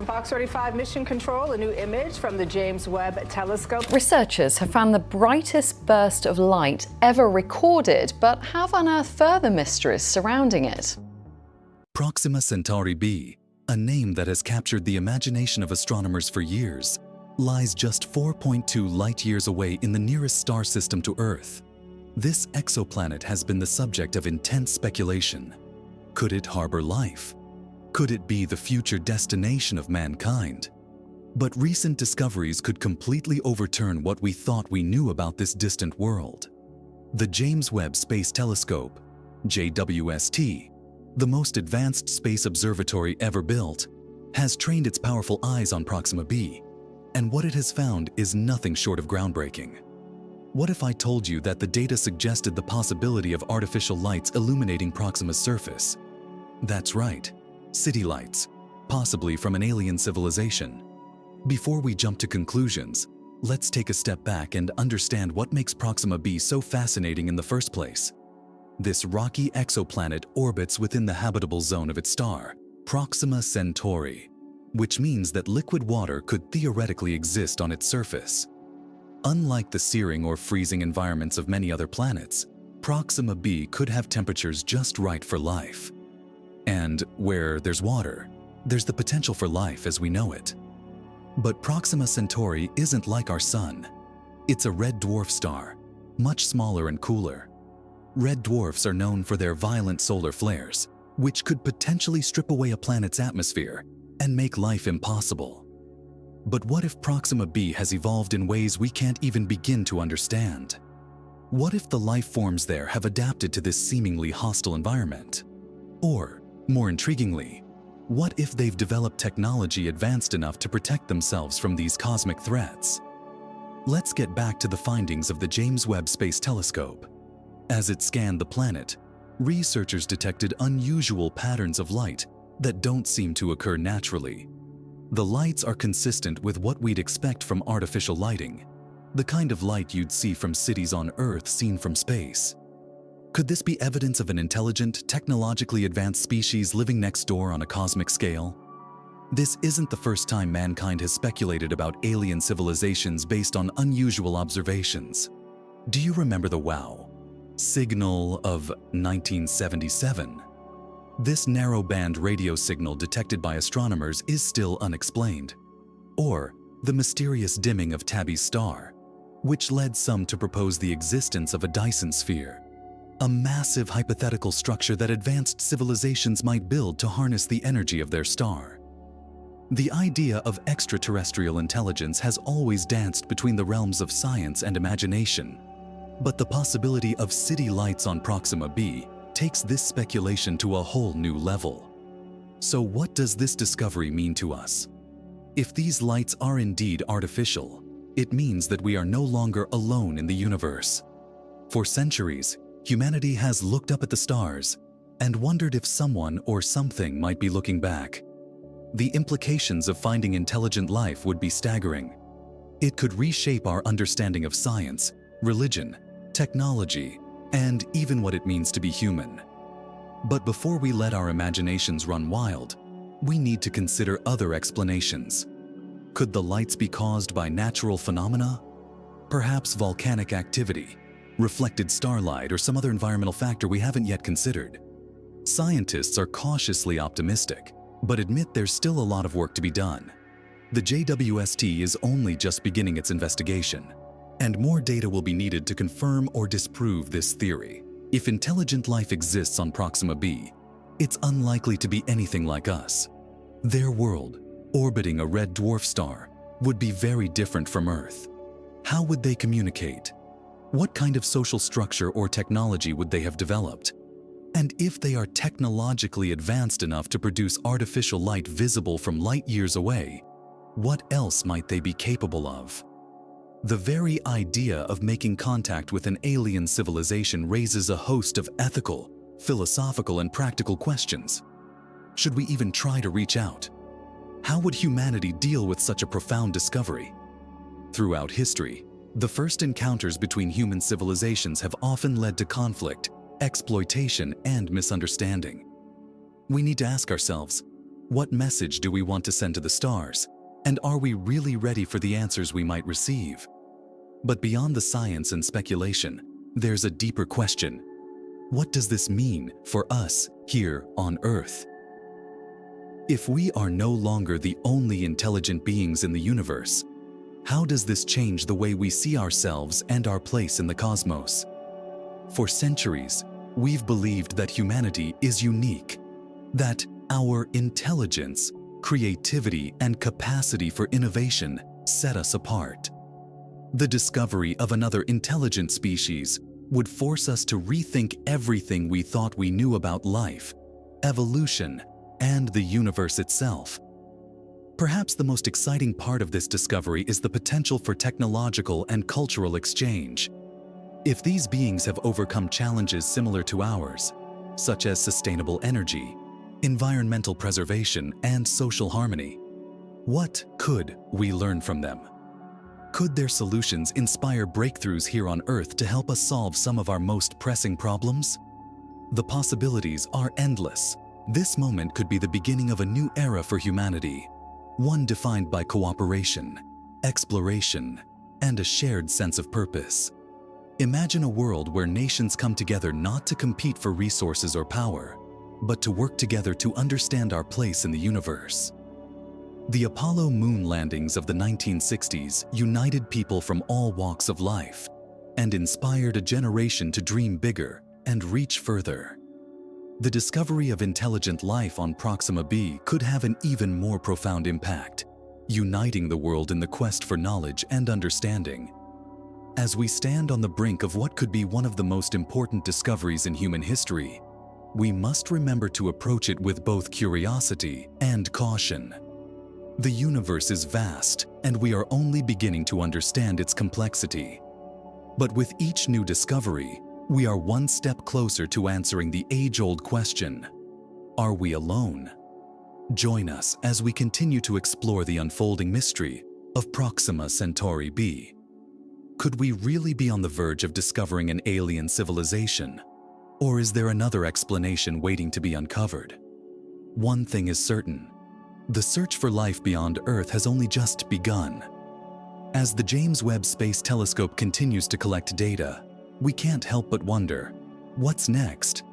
Fox 35 Mission Control, a new image from the James Webb Telescope. Researchers have found the brightest burst of light ever recorded, but have unearthed further mysteries surrounding it. Proxima Centauri B, a name that has captured the imagination of astronomers for years, lies just 4.2 light-years away in the nearest star system to Earth. This exoplanet has been the subject of intense speculation. Could it harbor life? Could it be the future destination of mankind? But recent discoveries could completely overturn what we thought we knew about this distant world. The James Webb Space Telescope, JWST, the most advanced space observatory ever built, has trained its powerful eyes on Proxima B, and what it has found is nothing short of groundbreaking. What if I told you that the data suggested the possibility of artificial lights illuminating Proxima's surface? That's right. City lights, possibly from an alien civilization. Before we jump to conclusions, let's take a step back and understand what makes Proxima B so fascinating in the first place. This rocky exoplanet orbits within the habitable zone of its star, Proxima Centauri, which means that liquid water could theoretically exist on its surface. Unlike the searing or freezing environments of many other planets, Proxima B could have temperatures just right for life. And where there's water, there's the potential for life as we know it. But Proxima Centauri isn't like our Sun. It's a red dwarf star, much smaller and cooler. Red dwarfs are known for their violent solar flares, which could potentially strip away a planet's atmosphere and make life impossible. But what if Proxima B has evolved in ways we can't even begin to understand? What if the life forms there have adapted to this seemingly hostile environment? Or, more intriguingly, what if they've developed technology advanced enough to protect themselves from these cosmic threats? Let's get back to the findings of the James Webb Space Telescope. As it scanned the planet, researchers detected unusual patterns of light that don't seem to occur naturally. The lights are consistent with what we'd expect from artificial lighting, the kind of light you'd see from cities on Earth seen from space. Could this be evidence of an intelligent, technologically advanced species living next door on a cosmic scale? This isn't the first time mankind has speculated about alien civilizations based on unusual observations. Do you remember the WOW signal of 1977? This narrow-band radio signal detected by astronomers is still unexplained. Or the mysterious dimming of Tabby's star, which led some to propose the existence of a Dyson sphere, a massive hypothetical structure that advanced civilizations might build to harness the energy of their star. The idea of extraterrestrial intelligence has always danced between the realms of science and imagination, but the possibility of city lights on Proxima B takes this speculation to a whole new level. So what does this discovery mean to us? If these lights are indeed artificial, it means that we are no longer alone in the universe. For centuries, humanity has looked up at the stars and wondered if someone or something might be looking back. The implications of finding intelligent life would be staggering. It could reshape our understanding of science, religion, technology, and even what it means to be human. But before we let our imaginations run wild, we need to consider other explanations. Could the lights be caused by natural phenomena? Perhaps volcanic activity, reflected starlight, or some other environmental factor we haven't yet considered. Scientists are cautiously optimistic, but admit there's still a lot of work to be done. The JWST is only just beginning its investigation, and more data will be needed to confirm or disprove this theory. If intelligent life exists on Proxima B, it's unlikely to be anything like us. Their world, orbiting a red dwarf star, would be very different from Earth. How would they communicate? What kind of social structure or technology would they have developed? And if they are technologically advanced enough to produce artificial light visible from light years away, what else might they be capable of? The very idea of making contact with an alien civilization raises a host of ethical, philosophical, and practical questions. Should we even try to reach out? How would humanity deal with such a profound discovery? Throughout history, the first encounters between human civilizations have often led to conflict, exploitation, and misunderstanding. We need to ask ourselves, What message do we want to send to the stars? And are we really ready for the answers we might receive? But beyond the science and speculation, there's a deeper question. What does this mean for us here on Earth? If we are no longer the only intelligent beings in the universe, how does this change the way we see ourselves and our place in the cosmos? For centuries, we've believed that humanity is unique, that our intelligence, creativity, and capacity for innovation set us apart. The discovery of another intelligent species would force us to rethink everything we thought we knew about life, evolution, and the universe itself. Perhaps the most exciting part of this discovery is the potential for technological and cultural exchange. If these beings have overcome challenges similar to ours, such as sustainable energy, environmental preservation, and social harmony, what could we learn from them? Could their solutions inspire breakthroughs here on Earth to help us solve some of our most pressing problems? The possibilities are endless. This moment could be the beginning of a new era for humanity, one defined by cooperation, exploration, and a shared sense of purpose. Imagine a world where nations come together not to compete for resources or power, but to work together to understand our place in the universe. The Apollo moon landings of the 1960s united people from all walks of life and inspired a generation to dream bigger and reach further. The discovery of intelligent life on Proxima B could have an even more profound impact, uniting the world in the quest for knowledge and understanding. As we stand on the brink of what could be one of the most important discoveries in human history, we must remember to approach it with both curiosity and caution. The universe is vast, and we are only beginning to understand its complexity. But with each new discovery, we are one step closer to answering the age-old question, are we alone? Join us as we continue to explore the unfolding mystery of Proxima Centauri B. Could we really be on the verge of discovering an alien civilization? Or is there another explanation waiting to be uncovered? One thing is certain. The search for life beyond Earth has only just begun. As the James Webb Space Telescope continues to collect data, we can't help but wonder, what's next?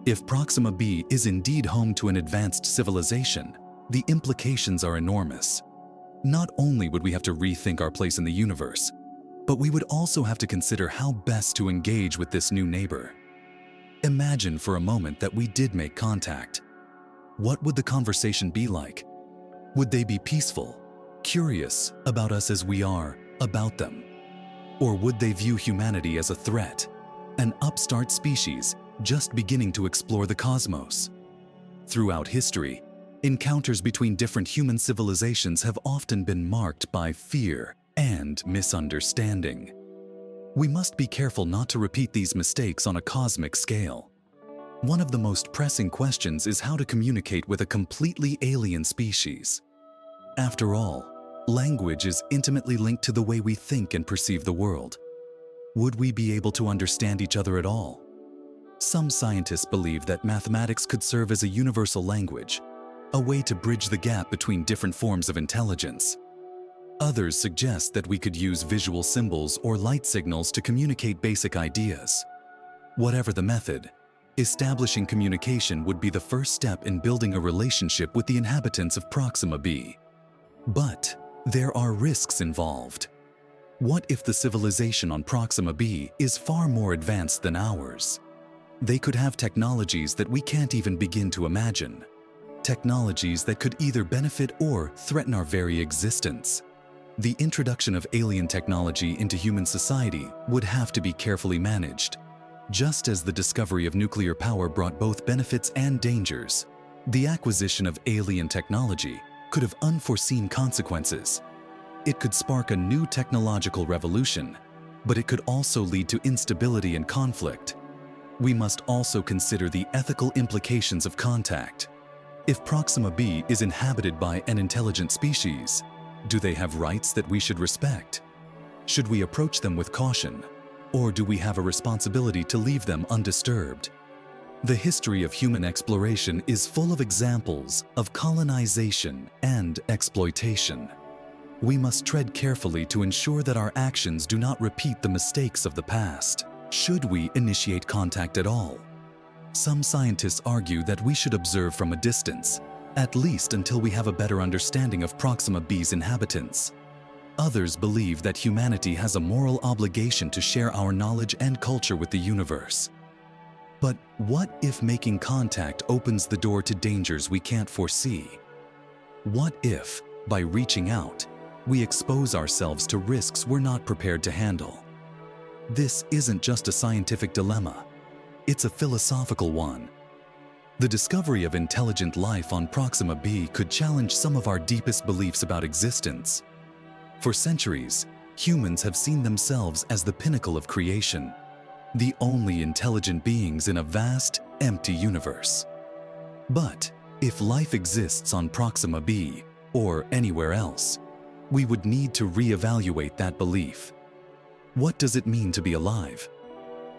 If Proxima B is indeed home to an advanced civilization, the implications are enormous. Not only would we have to rethink our place in the universe, but we would also have to consider how best to engage with this new neighbor. Imagine for a moment that we did make contact. What would the conversation be like? Would they be peaceful, curious about us as we are about them? Or would they view humanity as a threat, an upstart species just beginning to explore the cosmos? Throughout history, encounters between different human civilizations have often been marked by fear and misunderstanding. We must be careful not to repeat these mistakes on a cosmic scale. One of the most pressing questions is how to communicate with a completely alien species. After all, language is intimately linked to the way we think and perceive the world. Would we be able to understand each other at all? Some scientists believe that mathematics could serve as a universal language, a way to bridge the gap between different forms of intelligence. Others suggest that we could use visual symbols or light signals to communicate basic ideas. Whatever the method, establishing communication would be the first step in building a relationship with the inhabitants of Proxima B. But there are risks involved. What if the civilization on Proxima B is far more advanced than ours? They could have technologies that we can't even begin to imagine. Technologies that could either benefit or threaten our very existence. The introduction of alien technology into human society would have to be carefully managed. Just as the discovery of nuclear power brought both benefits and dangers, the acquisition of alien technology could have unforeseen consequences. It could spark a new technological revolution, but it could also lead to instability and conflict. We must also consider the ethical implications of contact. If Proxima B is inhabited by an intelligent species, do they have rights that we should respect? Should we approach them with caution, or do we have a responsibility to leave them undisturbed? The history of human exploration is full of examples of colonization and exploitation. We must tread carefully to ensure that our actions do not repeat the mistakes of the past. Should we initiate contact at all? Some scientists argue that we should observe from a distance, at least until we have a better understanding of Proxima B's inhabitants. Others believe that humanity has a moral obligation to share our knowledge and culture with the universe. But what if making contact opens the door to dangers we can't foresee? What if, by reaching out, we expose ourselves to risks we're not prepared to handle? This isn't just a scientific dilemma, it's a philosophical one. The discovery of intelligent life on Proxima B could challenge some of our deepest beliefs about existence. For centuries, humans have seen themselves as the pinnacle of creation, the only intelligent beings in a vast, empty universe. But if life exists on Proxima B, or anywhere else, we would need to reevaluate that belief. What does it mean to be alive?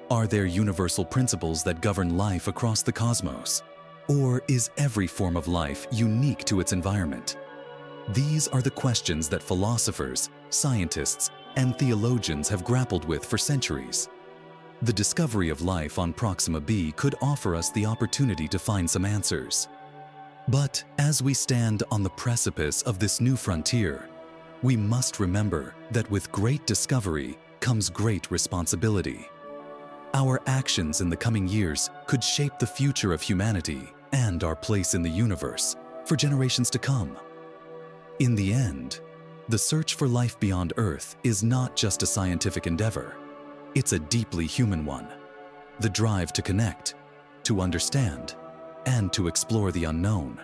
Are there universal principles that govern life across the cosmos? Or is every form of life unique to its environment? These are the questions that philosophers, scientists, and theologians have grappled with for centuries. The discovery of life on Proxima B could offer us the opportunity to find some answers. But as we stand on the precipice of this new frontier, we must remember that with great discovery comes great responsibility. Our actions in the coming years could shape the future of humanity and our place in the universe for generations to come. In the end, the search for life beyond Earth is not just a scientific endeavor. It's a deeply human one. The drive to connect, to understand, and to explore the unknown.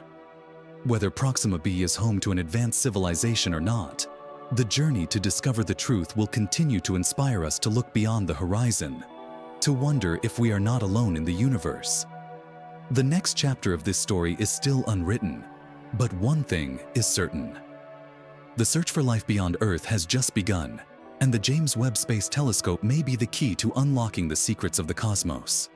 Whether Proxima B is home to an advanced civilization or not, the journey to discover the truth will continue to inspire us to look beyond the horizon, to wonder if we are not alone in the universe. The next chapter of this story is still unwritten, but one thing is certain. The search for life beyond Earth has just begun, and the James Webb Space Telescope may be the key to unlocking the secrets of the cosmos.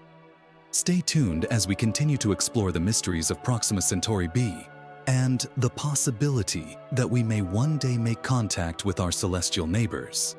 Stay tuned as we continue to explore the mysteries of Proxima Centauri B and the possibility that we may one day make contact with our celestial neighbors.